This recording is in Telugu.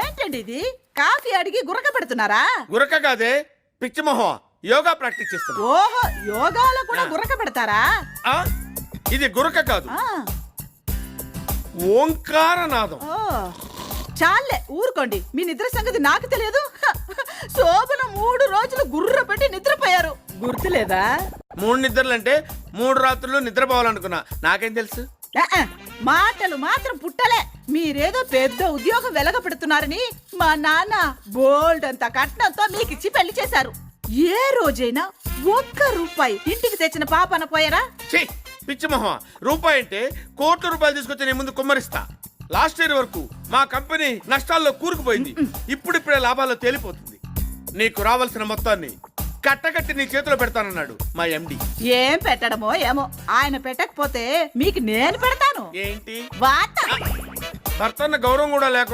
ఏంటండి ఇది? కాఫీ అడిగి గురక పెడుతున్నారా? గురక కాదే, పిచ్చి మొహం. యోగా ప్రాక్టీస్ చేస్తున్నా. ఓహో, యోగాలో కూడా గురక పెడతారా? ఇది గురక కాదు, ఆ, ఓంకారనాదం. ఓ చాలే ఊరుకోండి. మీ నిద్ర సంగతి నాకు తెలియదు. శోభన 3 రోజులు గుర్ర పెట్టి నిద్రపోయారు, గుర్తులేదా? 3 నిద్రలంటే 3 రాత్రులు నిద్రపోవాలనుకున్నా. నాకేం తెలుసు? మాటలు మాత్రం పుట్టలే. మీరేదో పెద్ద ఉద్యోగం వెలగ పెడుతున్నారని మా నాన్న బోల్డ్ అంత కట్నంతో మీకిచ్చి పెళ్లి చేశారు. ఏ రోజైనా ₹1 ఇంటికి తెచ్చిన పాపన పోయారా? ఛీ, పిచ్చి మొహం. రూపాయి అంటే కోట్ల రూపాయలు తీసుకొచ్చి నీ ముందు కుమ్మరిస్తా. లాస్ట్ ఇయర్ వరకు మా కంపెనీ నష్టాల్లో కూరుకుపోయింది. ఇప్పుడిప్పుడే లాభాల్లో తేలిపోతుంది. నీకు రావాల్సిన మొత్తాన్ని కట్టకట్టి నీ చేతిలో పెడతానన్నాడు మా ఎండి. ఏం పెట్టడమో ఏమో, ఆయన పెట్టకపోతే మీకు నేను పెడతాను. ఏంటి? వాత భర్తన్న గౌరవం కూడా లేకుండా